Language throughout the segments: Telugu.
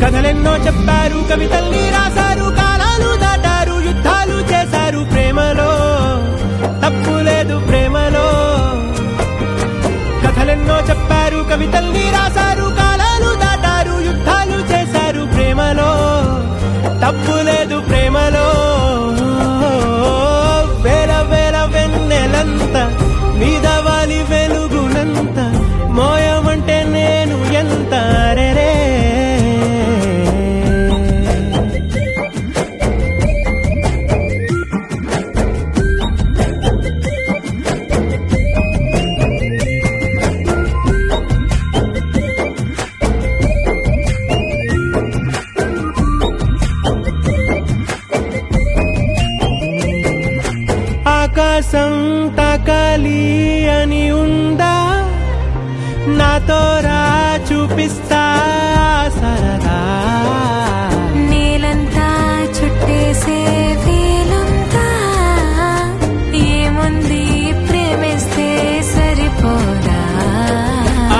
కథలెన్నో చెప్పారు, కవితల్ని రాశారు, కాలాలు దాటారు, యుద్ధాలు చేశారు ప్రేమలో, తప్పు లేదు ప్రేమలో. కథలెన్నో చెప్పారు, కవితల్ని రాశారు, కాలాలు దాటారు, యుద్ధాలు చేశారు ప్రేమలో, తప్పు లేదు ప్రేమలో. వేల వేల వెన్నెలంత మీద వాలి వెలుగునంత మోయమంటే నేను ఎంత రే. ఆకాశం తాకాలి అని ఉందా, నాతో రా చూపిస్తా సరదా. నేలంతా చుట్టేసే వేలుంతా, ఏముంది ప్రేమిస్తే సరిపోదా.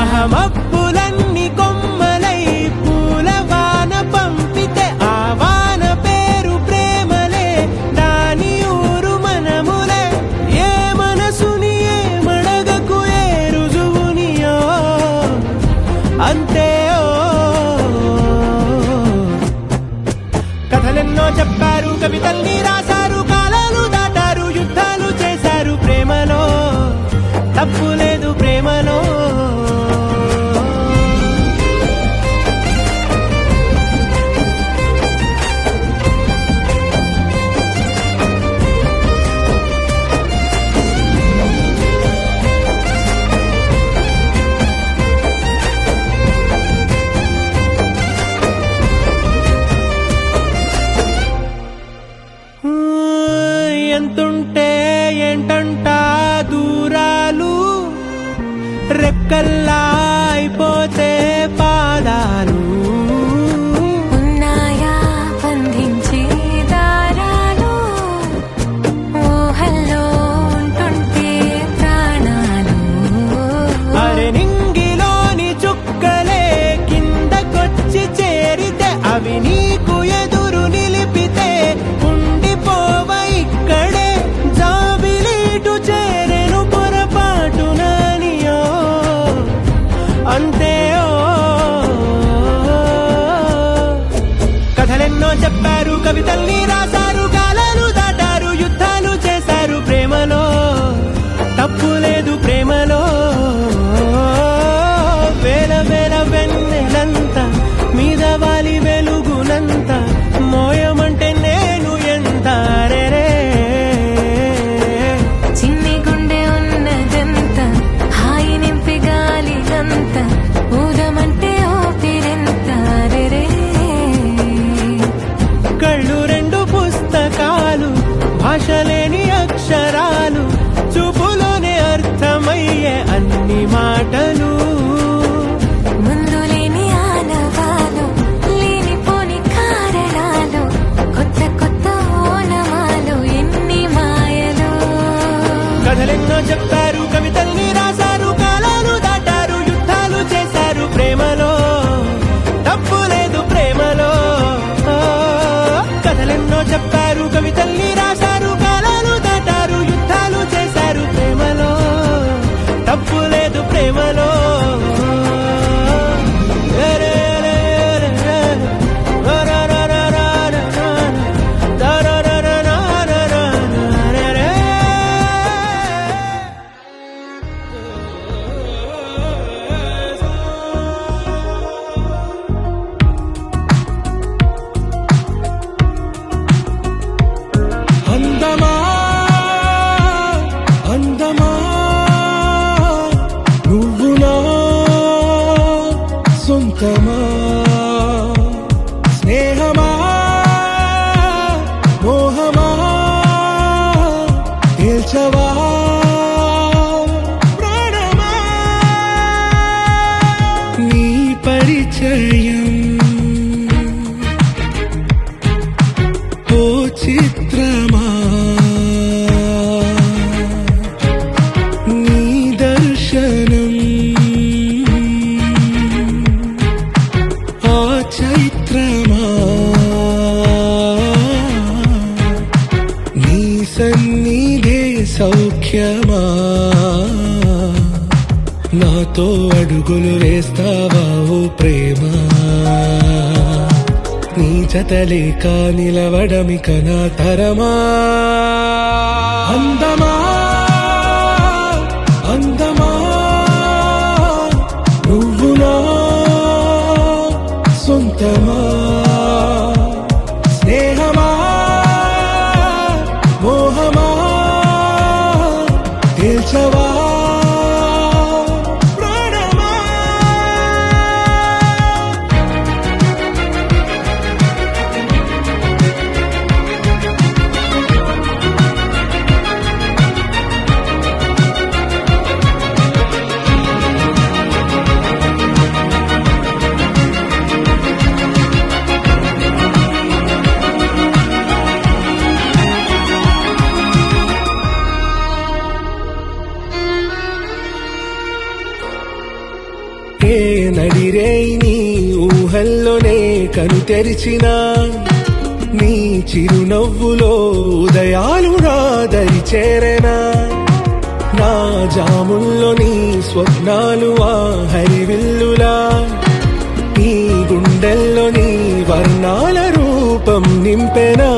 అహమప్పులన్నీ కొమ్మలై పూల వాన పంపితే ఆ వాన పేరు ప్రేమలే, దాని ఊరు మనములే. ఏ మనసుని ఏ మడగకు ఏ రుజువునియో అంతే. కథలెన్నో చెప్పారు, కవితల్ని రాశారు, కాలాలు దాటారు, యుద్ధాలు చేశారు ప్రేమలో, తప్పు లేదు ప్రేమలో. ముఖ్యమా నాతో అడుగులు వేస్తావా ఓ ప్రేమ నీ జతలేక నిలవడమిక నా తరమా అందమా అందమా నువ్వు నా సొంతమా స్నేహమా మోహమా తేల్చవా ప్రాణమా ఏ నడిరే నీ ఊహల్లోనే కను తెరిచిన నీ చిరునవ్వులో ఉదయాలు రాదరి చేరెనా నా జాముల్లో నీ స్వప్నాలు ఆ హరివిల్లులా నీ గుండెల్లో నీ వర్ణాల రూపం నింపెనా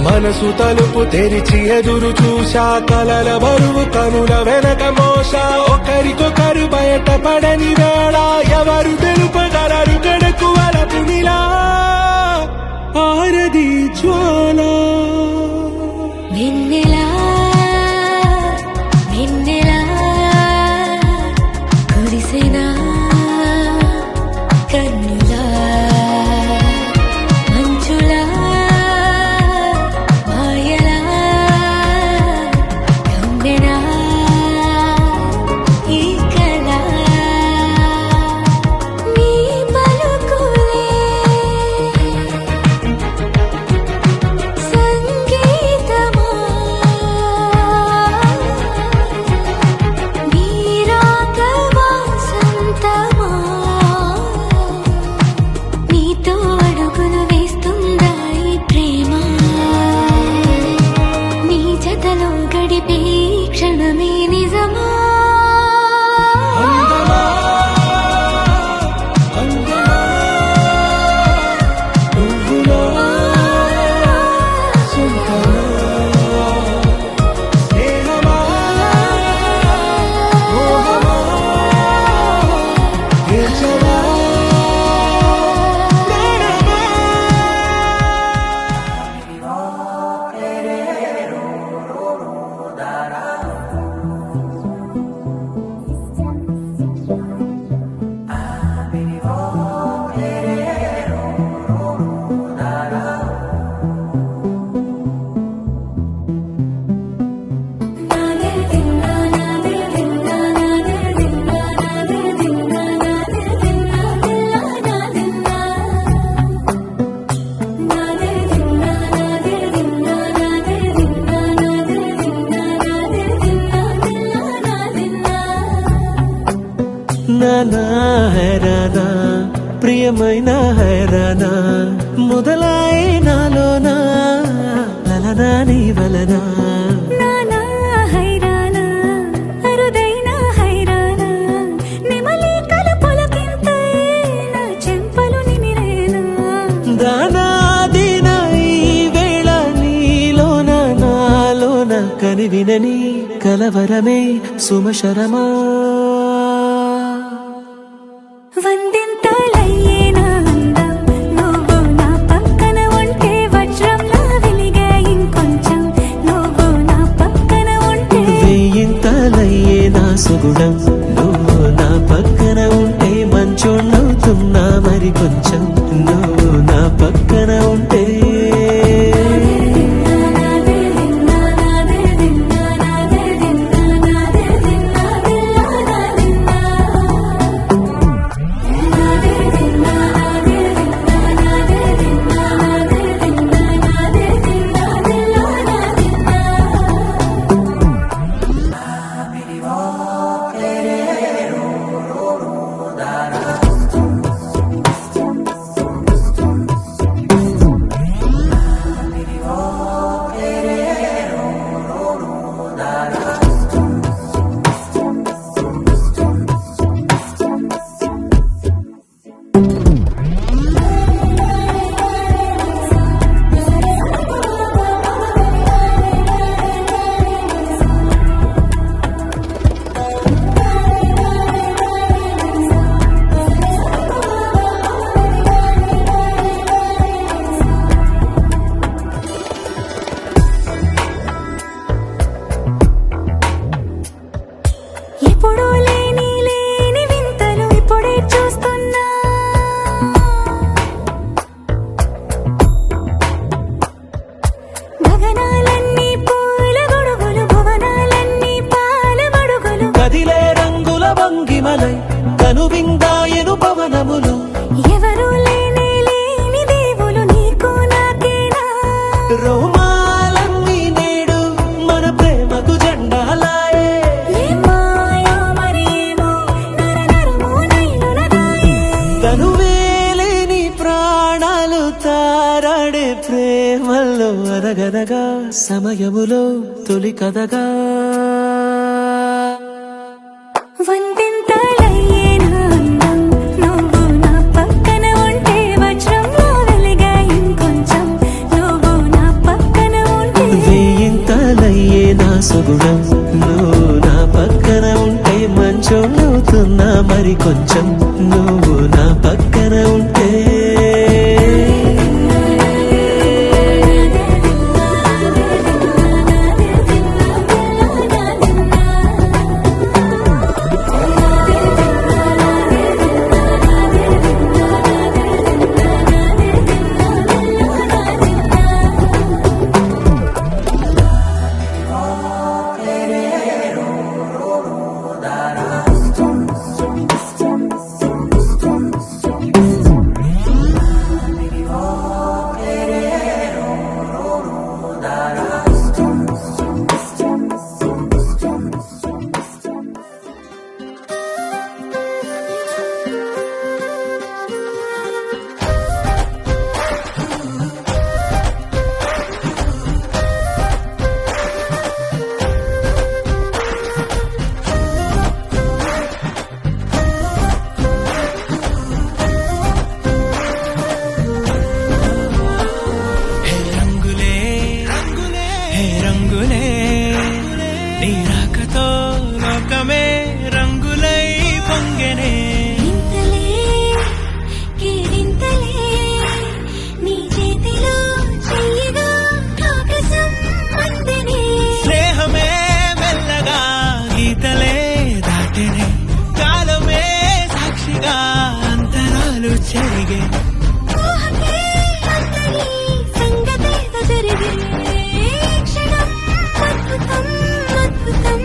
మనసు తలుపు తెరిచి ఎదురు చూశా కలల బరువు కనుల వెనక మోసా ఒకరికొకరు బయటపడని వేళ ఎవరు తెలుపగలరు గడకు వలపునిలా ఆరది జ్వాల వెన్నెలా వెన్నెలా కురిసెనా కన్నులా మంచులా మాయలా కమ్మెనా ఈ కళ నీ పలుకులే సంగీతమా నీ రాగవా సంతమా నీతో అడుగులు వేస్తుందా ఈ ప్రేమ నీ జతలో గడిపే ఈ క్షణమే నిజమా అందమా అందమా నువ్వు నా సొంతమా స్నేహమా మోహమా తేల్చవా ప్రాణమా నానా హైరానా ప్రియమైన హైరానా మొదలాయే నాలోనా లలనా నీ వలనా నానా హైరానా అరుదైన హైరానా నెమలి కలుపులకింతై నా చెంపలు నిమిరేనా దానాదిన ఈ వేళ నీలోన నాలోన కనివినని కలవరమే సుమశరమా వందింతలయ్యేనా అందం నువ్వు నా పక్కన ఉంటే వజ్రంలా వెలిగే ఇంకొంచెం నువ్వు నా పక్కన ఉంటే వేయింతలయ్యే నా సుగుణం నువ్వు నా పక్కన ఉంటే మంచోళ్ళవుతున్నా మరి కొంచెం నువ్వు నా పక్కన ఉంటే తారాలు తారాడే ప్రేమల్లో అదగదగా సమయములో తొలి కదగా వందెంతలయ్యే నా అందం నువ్వు నా పక్కన ఉంటే వజ్రంలో వెలిగా ఇంకొంచెం నువ్వు నా పక్కన ఉంటే వేయింతలయ్యే నా సుగుణం నువ్వు నా పక్కన ఉంటే మంచోళ్ళవుతున్నా మరి కొంచెం నువ్వు నా పక్కన ఉంటే రంగులే నీ రాకతో లోకమే రంగులై పొంగెనే ఇంతలే కేరింతలే నీ చేతిలో చెయ్యగా ఆకాశం అందనే స్నేహమే మెల్లగా గీతలే దాటెనే కాలమే సాక్షిగా అంతరాలు చెరిగే ఊహకే అంతని సంగతేదో జరిగే క్షణం అద్భుతం అద్భుతం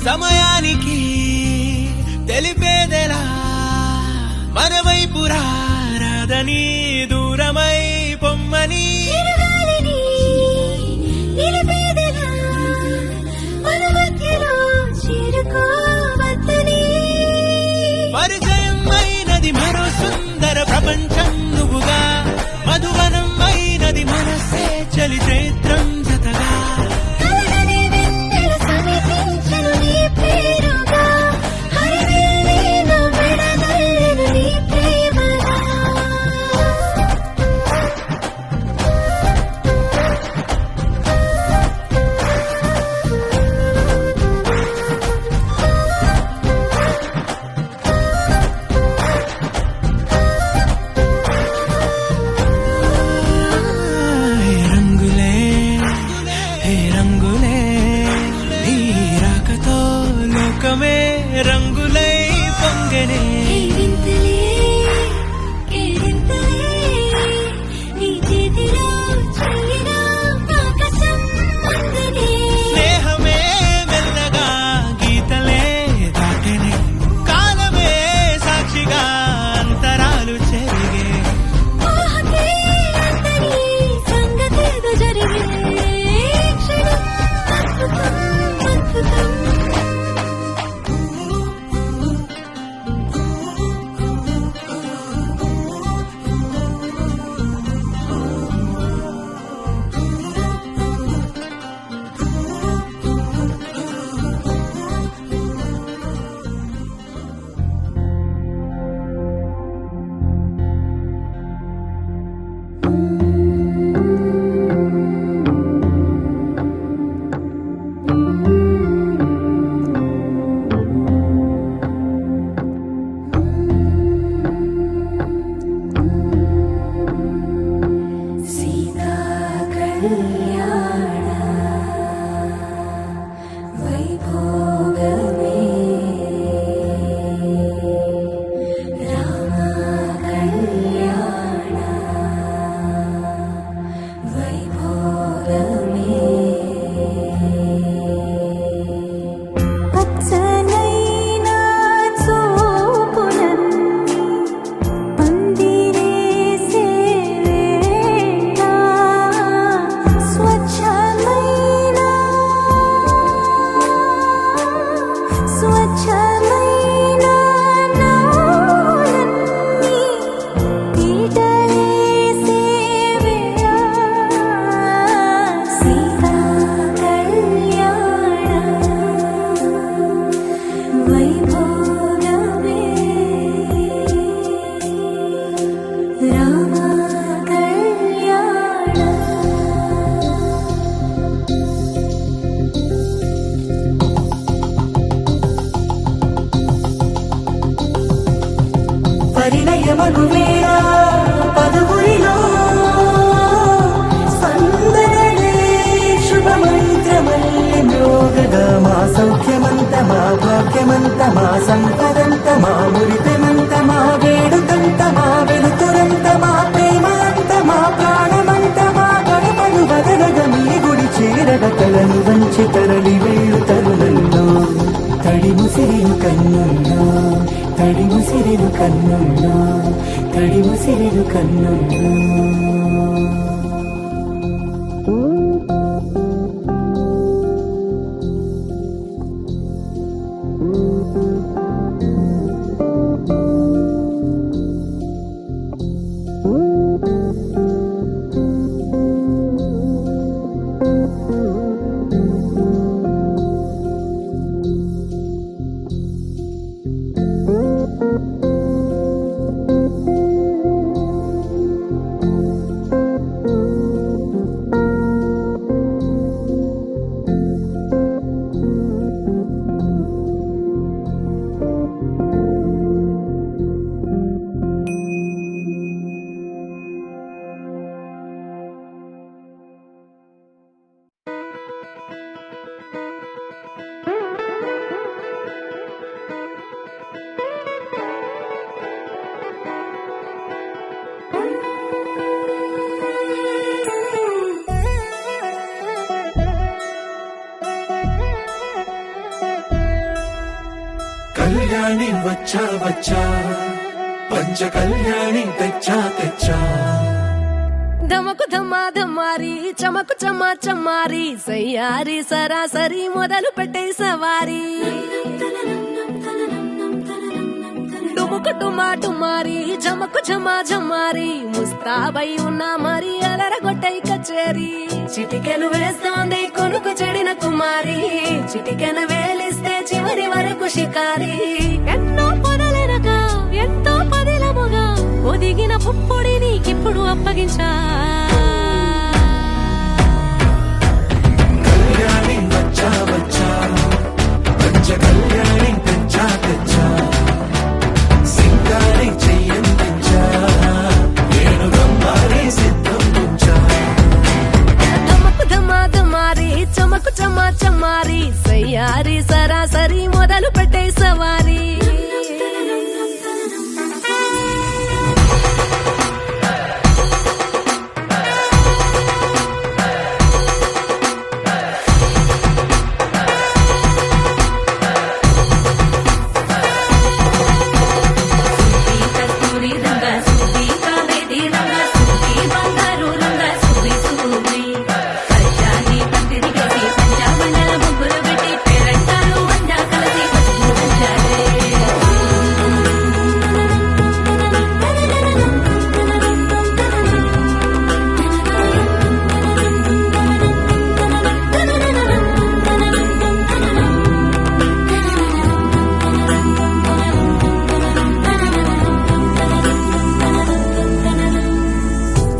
సమయానికి తెలిపేదెలా మన వైపు రాదని దూరమై పొమ్మని తిరగాలిని నిలిపేదెలా మన మధ్యలో చేరుకోవద్దని పరిచయం అయినది మరో సుందర ప్రపంచం నువ్వుగా మధువనం అయినది మనసే చలి చైత్రం జతగా కలగని వెన్నెల సమీపించెను నీ పేరుగా హరివెల్లిన విడదల్లెను నీ ప్రేమగా రంగులే నీ రాకతో లోకమే రంగులై పొంగెనే వింతలే కేరింతలే నీ చేతిలో చెయ్యగా ఆకాశం అందనే స్నేహమే మెల్లగా గీతలే దాటెనే కాలమే సాక్షిగా అంతరాలు చెరిగే ఊహకే అంతని సంగతేదో జరిగే క్షణం అద్భుతం అద్భుతం పరిణయమగు వేళ పదుగురిలో సందనలే శుభమంత్రమల్లి మ్రోగగా మా సౌఖ్యమంత మా భాగ్యమంత మా సంపదంత మా మురిపెమంత మా వేడుకంత మా వెలుతురంత మా ప్రేమంత మా ప్రాణమంత మా గడపను వదలగ మీ గుడి చేరగ కలను వంచి తరలి వెళ్ళు తరుణంలో తడి ముసిరిలు కన్నుల్లో తడి ముసిరిలు కన్నుల్లో తడి ముసిరిలు కన్నుల్లో కళ్యాణి వచ్చా వచ్చా పంచ కళ్యాణి తెచ్చా తెచ్చా ధమకు ధమా ధమారి చమకు చమా చమారి సయ్యారి సరాసరి మొదలు పెట్టే సవారి డుముకు టుమా టుమారి జమకు ఝమా ఝమారి ముస్తాబై ఉన్నా మరి అలరగొట్టై కచేరి చిటికెను వేస్తోంది కొనుకు చెడిన కుమారి చిటికెను వేలిస్తే చివరి వరకు షికారి ఎన్నో పొదలెనగా ఎంతో పదిలముగా ఒదిగిన పుప్పొడి నీకిప్పుడు అప్పగించా కళ్యాణి వచ్చా వచ్చా పంచ కళ్యాణి తెచ్చా తెచ్చా సింగారి చెయ్యందించా నేను గమ్మారి సిద్ధం ఉంచా ధమకు ధమా ధమారి చమకు చమా చమారి సయ్యారి సరాసరి మొదలు పెట్టే సవారి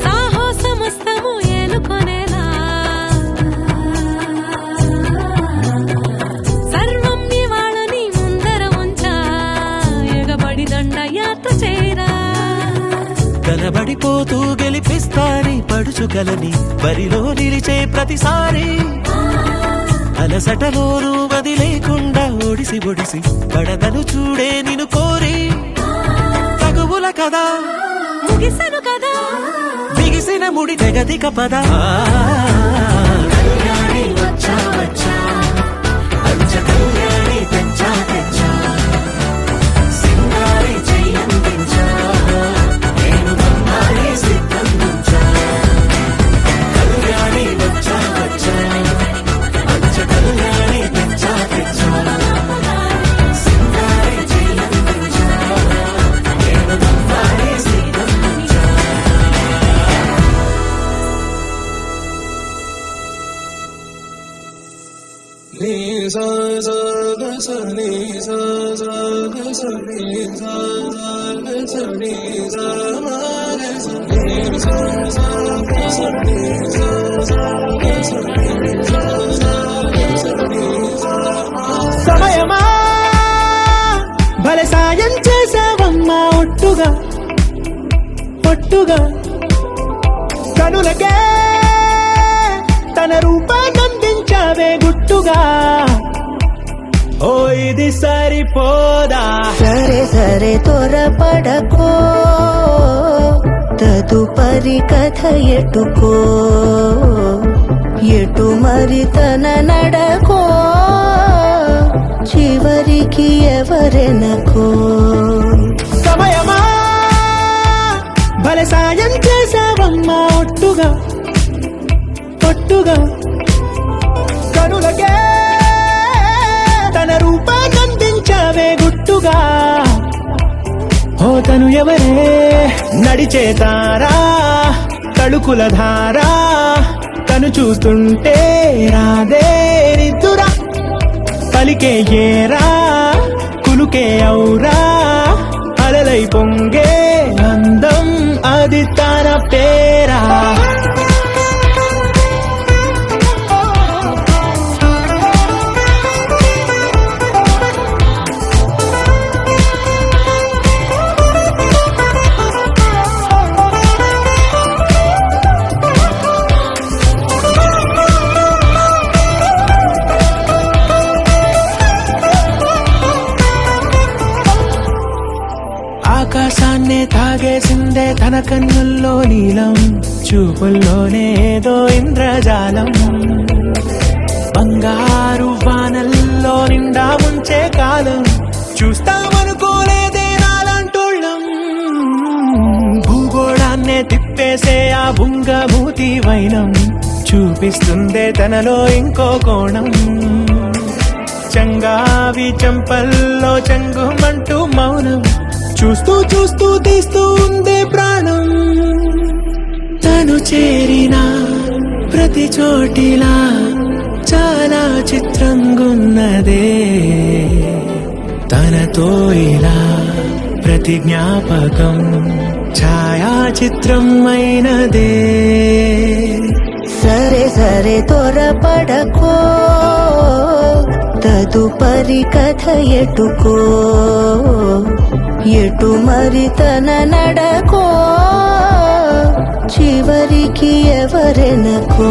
సాహసమస్తము ఏలుకొనేలా సర్వం నివాళని ముందర ఉంచా ఎగబడి దండయాత్ర చేరా కలబడిపోతూ గెలిపిస్తాని పడుచుకలని బరిలో నిలిచే ప్రతిసారి అలసటలోనూ వదిలేకుండా ఒడిసి ఒడిసి పడదను చూడే నిన్ను కోరి తగువుల కదా ముగిసెను కదా బిగిసిన ముడి తెగదిక పద కళ్యాణి వచ్చా వచ్చా పంచ కళ్యాణి తెచ్చా తెచ్చా సింగారి చెయ్యందించా నేను గమ్మారి సిద్ధం ఉంచా కళ్యాణి వచ్చా వచ్చా పంచ కళ్యాణి తెచ్చా తెచ్చా సింగారి చెయ్యందించా నేను గమ్మారి సిద్ధం ఉంచా నీ సా సా గ స నీ సా సా గ స నీ సా సా గ స నీ సా మా గ స నీ సా సా గ స నీ సా సా గ స నీ సా సా గ స నీ సా మా. సమయమా భలే సాయం చేసావమ్మా ఒట్టుగా ఒట్టుగా కనులకే తన రూపాన్నందించావే గుట్టుగా ఓ ఇది సరిపోదా సరే సరే త్వరపడకో తదుపరి కథ ఎటుకో ఎటు మరి తన నడకో చివరికి ఎవరెనకో సమయమా భలే సాయం చేసావమ్మా ఒట్టుగా ఒట్టుగా కనులకే తన రూపాన్నందించావే గుట్టుగా ఓ తను ఎవరే నడిచే తారా తళుకుల ధారా తను చూస్తుంటే రాదే నిద్దురా పలికే ఏరా కులుకే ఔరా అలలై పొంగే అందం అది తన పేరా ఆకాశాన్నే తాగేసిందే తన కన్నుల్లో నీలం చూపుల్లోనే ఏదో ఇంద్రజాలం బంగారు వానల్లో నిండా ముంచే కాలం చూస్తామనుకోలేదే నాలంటోళ్ళం భూగోళాన్నే తిప్పేసే ఆ బుంగమూతి వైనం చూపిస్తుందే తనలో ఇంకో కోణం చంగావి చంపల్లో చంగుమంటూ మౌనం చూస్తూ చూస్తూ తీస్తూ ఉందే ప్రాణం తను చేరిన ప్రతి చోటిలా చాలా చిత్రంగున్నదే తనతో ఇలా ప్రతి జ్ఞాపకం ఛాయాచిత్రం అయినదే సరే సరే త్వరపడకో తదుపరి కథ ఎటుకో ఎటు మరి తన నడకో చివరికి ఎవరెనకో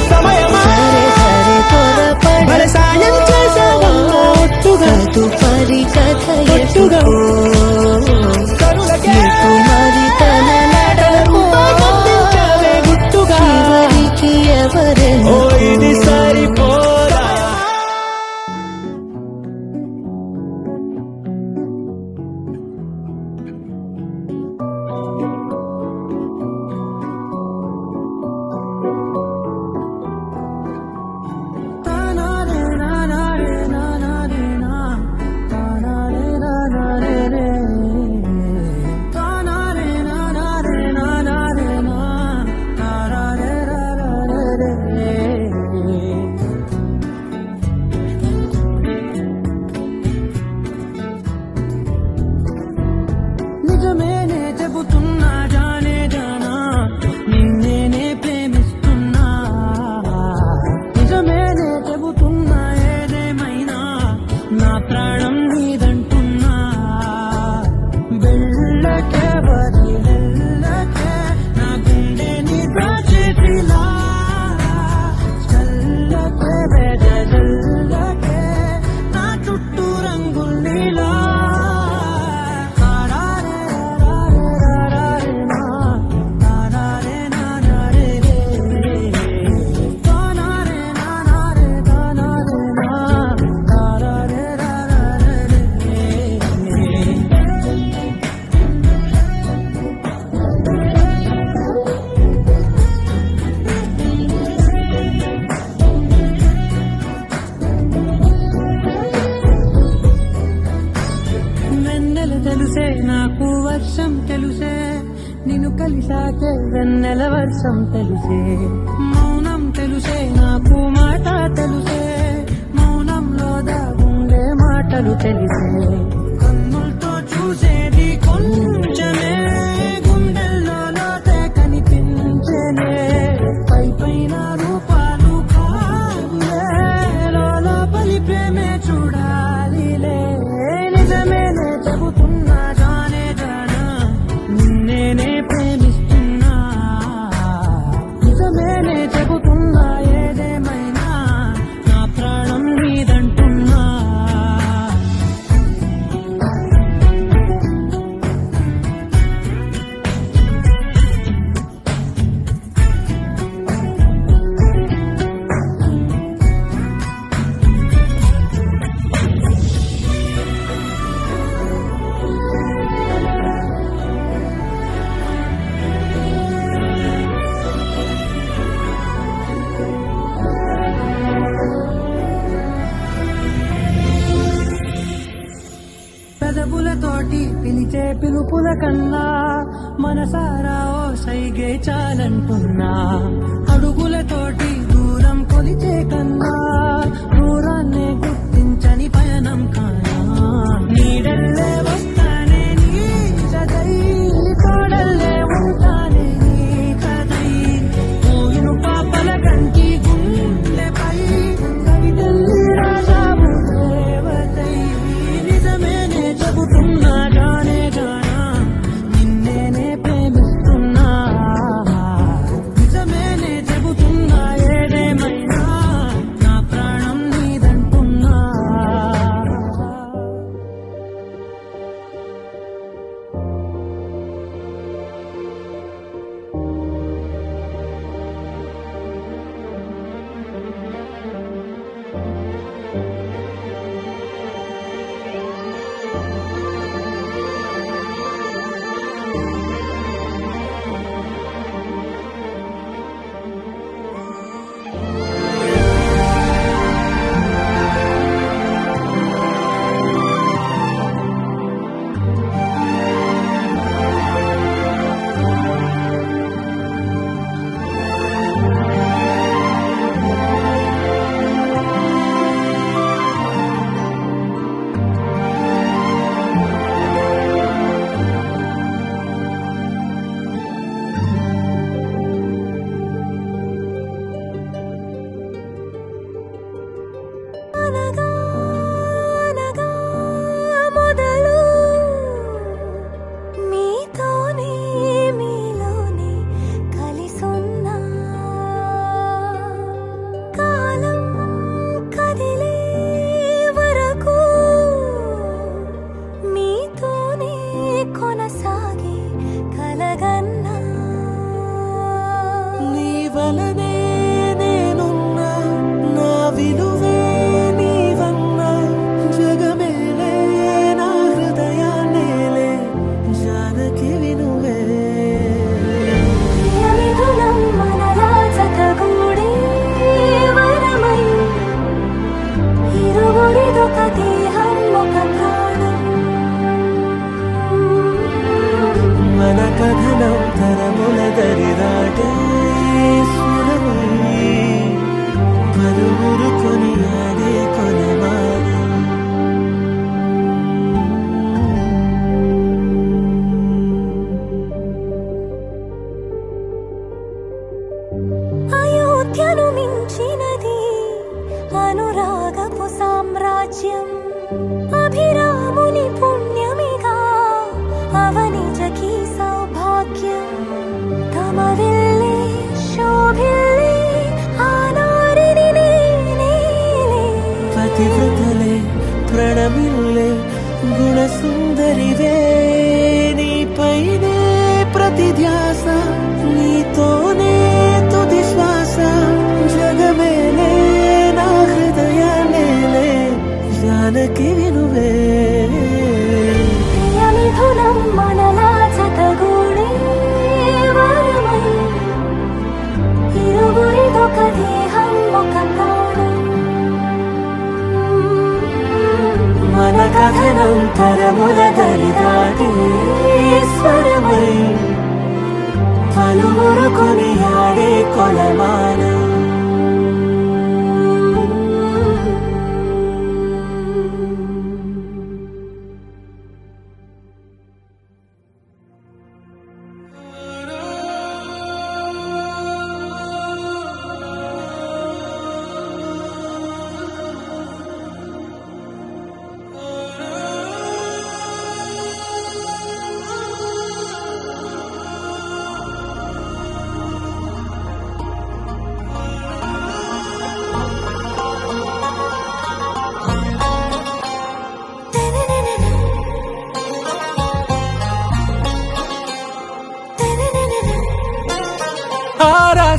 సమయమా సరే సరే భలే సాయం చేసావమ్మా ఒట్టుగా తదుపరి కథ ఒట్టుగా ఎటుకో కనులకే ఎటు మరి తన నడకో రూపాన్నందించావే గుట్టుగా చివరికి ఓ ఎవరెనకో ఇది సరిపోదా నిజమేనే చెబుతున్నా జానే జానా నిన్నేనే ప్రేమిస్తున్నా నిజమేనే చెబుతున్నా ఏదేమైనా నా ప్రాణం నీదంటున్నా వెళ్ళకే వదిలెళ్ళకే నా గుండె నీ దాచేసిలా చల్లకే వెదజల్లకే నా చుట్టూ రంగుల్నిలా వెన్నెల తెలుసే నాకు వర్షం తెలుసే నిన్ను కలిసాకే వెన్నెల వర్షం తెలుసే మౌనం తెలుసే నాకు మాట తెలుసే మౌనంలో దాగుండే మాటలు తెలిసే కన్నులతో చూసేది కొంచెమే గుండెల్లో లోతే కనిపించనే పై పైన రూపాలు కాదులే లోపలి ప్రేమే చూడాలిలే నిజ పెదవులతోటి పిలిచే పిలుపుల కన్నా మనసారా ఓ సైగే చాలంటున్నా అడుగులతోటి దూరం కొలిచే కన్నా దూరాన్నే గుర్తించని పయనం కానా నీడల్లే వస్తానే నీ జతై తోడల్లే ఉంటానే నీ కదై పూయిను పాపల కంటి గుండెపై కవితల్లి రాజావు దేవతై నిజమేనే చెబుతున్నా గానే గానా నిన్నేనే ప్రేమిస్తున్నా నిజమేనే చెబుతున్నా ఏదేమైనా నా ప్రాణం నీదంటున్నా అనగా అనగా మొదలు మీతోనే మీలోనే కలిసున్నా కాలం కదిలే వరకు మీతోనే కొనసాగే కలగన్నా నీ వలనే నేనున్నా నా విలువే నీవన్నా జగమేలే నా హృదయాన్నేలే జానకి వినువే ప్రియమిథునం మనలా జతగూడే వరమై ఇరువురిదొక దేహం ఒక ప్రాణం మన కథనం తరముల దరిదాటే స్వరమై పలువురు కొనియాడే కొలమానం అయోధ్యను మించినది అనురాగపు సామ్రాజ్యం అభిరాముని పుణ్యమిగా అవనిజకి సౌభాగ్యం తమరిల్లే శోభిల్లే ఆనారిని నేనేలే పతివ్రతలే ప్రణమిల్లే గుణసుందరివే నీపైనే ప్రతి ధ్యాస నీతోనే తుది శ్వాస జగమేలే నా హృదయాన్నేలే జానకి వినువే ప్రియమిథునం మనలా జతగూడే వరమై ఇరువురిదొక దేహం ఒక ప్రాణం మన కథనం తరముల దరిదాటే స్వరమై పలువురు కొనియాడే కొలమానం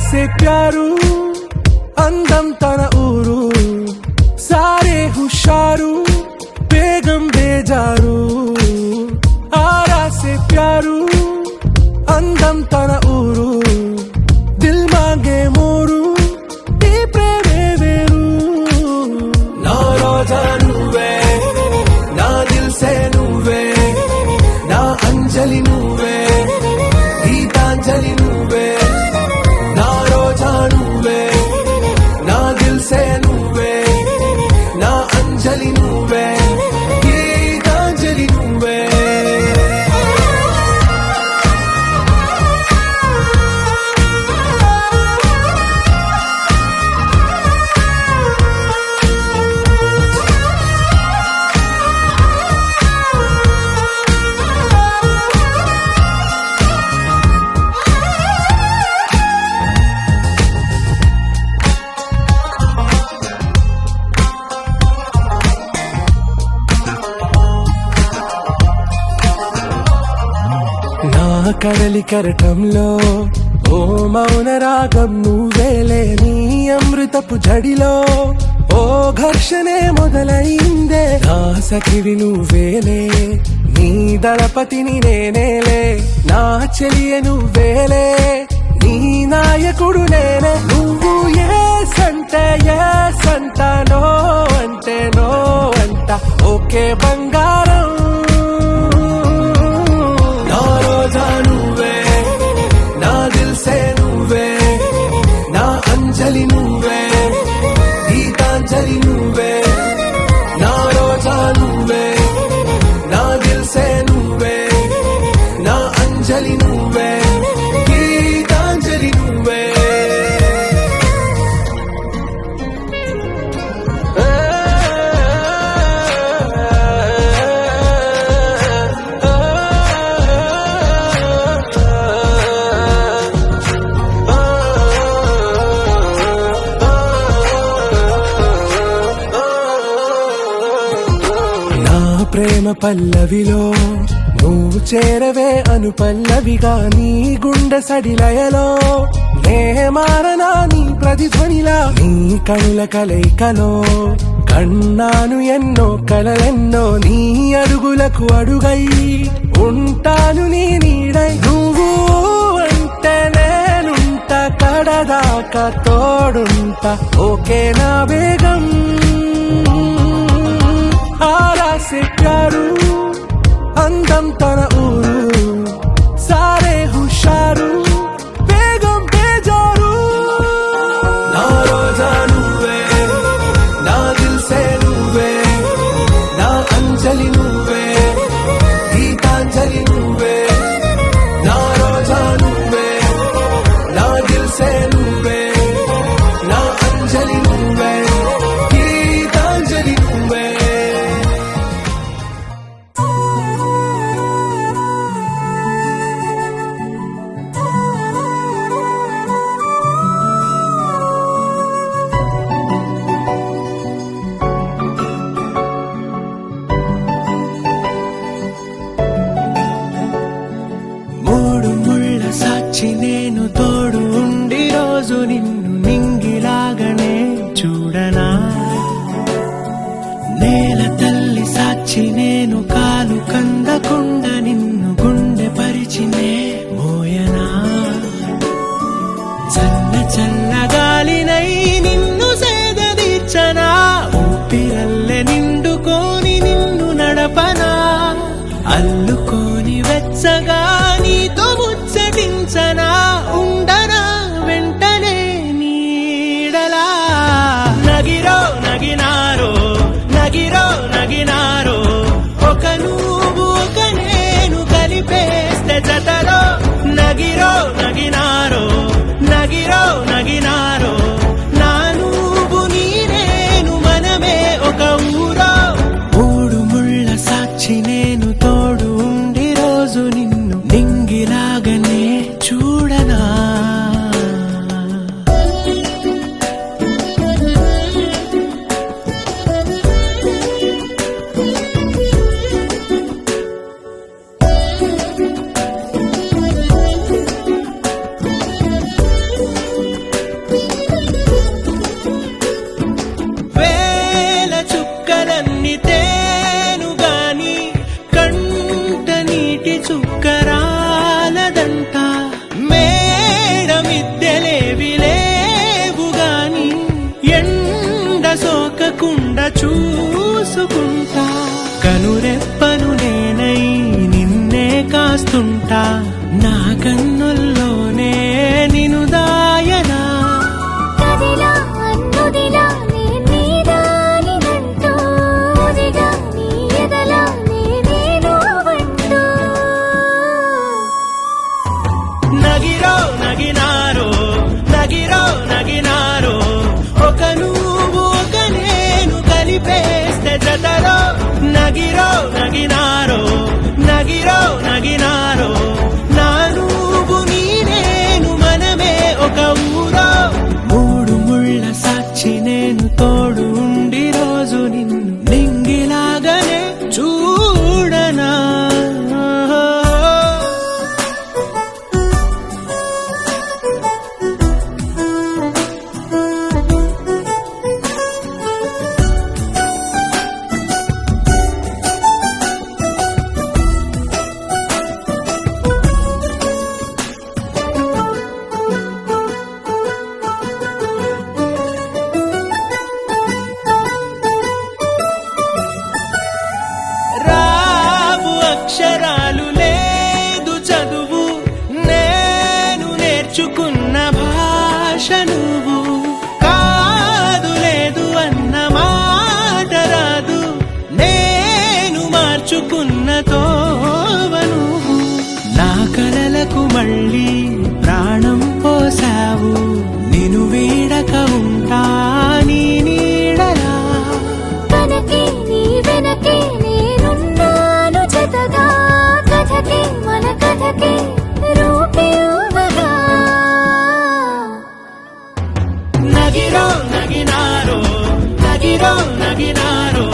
से प्यारू అందం తన ఊరు సారే హుషారు బేగం బేజారు ఆరా సే ప్యారు అందం తన ఊరు దిల్ మాంగే మోరు ఈ ప్రేమే వేరు నా రోజా నువ్వే నా దిల్ సే నువ్వే అంజలి నువ్వే గీతాంజలి నువ్వే నా రోజా నువ్వే నా దిల్సే నువ్వే నా అంజలి నువ్వే గీతాంజలి నువ్వే నా కడలి కరటంలో ఓ మౌన రాగం నువ్వేలే నీ అమృతపు జడిలో ఓ ఘర్షణే మొదలైందే నా సఖివి నువ్వేలే నీ దళపతిని నేనేలే నా చెలియ నువ్వేలే నీ నాయకుడు నేనే నువ్వు ఏ సంట నో అంటే నో అంట ఓకే బంగారం నా రోజా నువ్వే నా దిల్సే నువ్వే నా అంజలి నువ్వే గీతాంజలి నువ్వే నా రోజా నువ్వే నా దిల్సే నువ్వే నా అంజలి నువ్వే గీతాంజలి నువ్వే ప్రేమ పల్లవిలో నువ్వు చేరవే అను పల్లవిగా నీ గుండె సడిలయలో నే మారనా నీ ప్రతిధ్వనిలా నీ కనుల కలయికలో కన్నాను ఎన్నో కలలెన్నో నీ అడుగులకు అడుగై ఉంటాను నీ నీడై నువ్వు అంటే నేనుంట కడదాకా తోడుంట ఓకే నా బేగం आरा से प्यारू అందం తన ఊరు సారే హుషారు బేగం బేజారు నా రోజా నువ్వే నా దిల్సే నువ్వే నా అంజలి నువ్వే గీతాంజలి నువ్వే నా రోజా నువ్వే నా దిల్సే నువ్వే నా అంజలి నువ్వే గీతాంజలి నువ్వే దాస్తుంటా నా కన్నుల్లోనే నిను దాయనా కదిలా అన్నుదిలా నీదానినంటూ ఉదిగా నీ ఎదలా నేను వంటూ నగిరో నగినారో నగిరో నగినారో ఒక నువ్వు ఒక నేను కలిపేస్తే జతలో నగిరో నగినారో నగిరో నగినారో నా నువ్వు నీ నేను మనమే ఒక ఊరో మూడు ముళ్ళ సాక్షి నేను తోడు ఉండి రోజు నిన్ను నింగిలాగనే చూడనా రావు అక్షరాలు లేదు చదువు నేను నేర్చుకున్న భాష నువ్వు కాదు లేదు అన్న మాట రాదు నేను మార్చుకున్న తోవ నువ్వు నా కలలకు మళ్ళీ ప్రాణం పోసావు నిన్ను వీడక ఉంటా నీ నీడలా కనకే నీ వెనకే నేనున్నాను జతగా కథకే మన కథకే రూపేవగా నగిరో నగినారో నగిరో నగినారో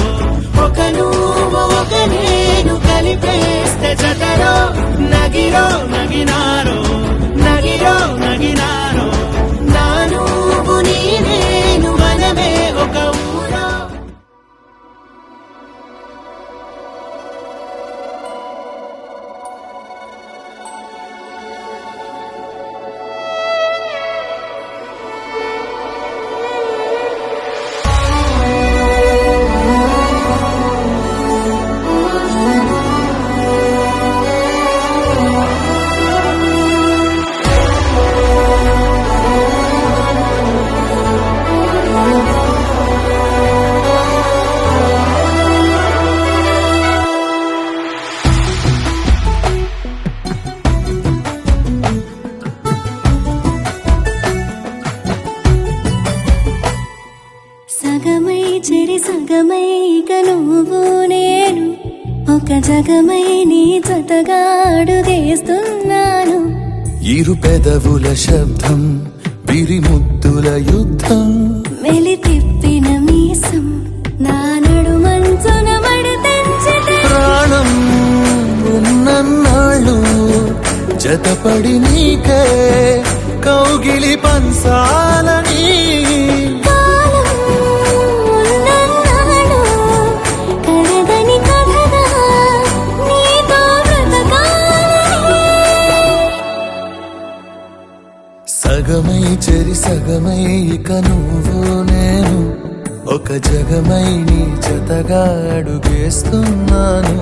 ఒక నువ్వు ఒక నేను కలిపేస్తే జతలో నగిరో నగినారో నగిరో నగినారో నా నువ్వు నీ నేను మనమే ఒక ఊరో సగమై చెరి సగమై ఇక నువ్వు నేను ఒక జగమై నీ జతగా అడుగేస్తున్నాను ఇరు పెదవుల శబ్దం విరిముద్దుల యుద్ధం మెలి తిప్పిన మీసం నా నడుమంచున మడి తెంచితే ప్రాణం ఉన్నన్నాళ్ళు జతపడి నీకే కౌగిలి పంచాలని కాలం ఉన్నన్నాడు కరగని కథగా నీతో బ్రతకాలని సగమై చెరి సగమై ఇక నువ్వు నేను ఒక జగమై నీ జతగా అడుగేస్తున్నాను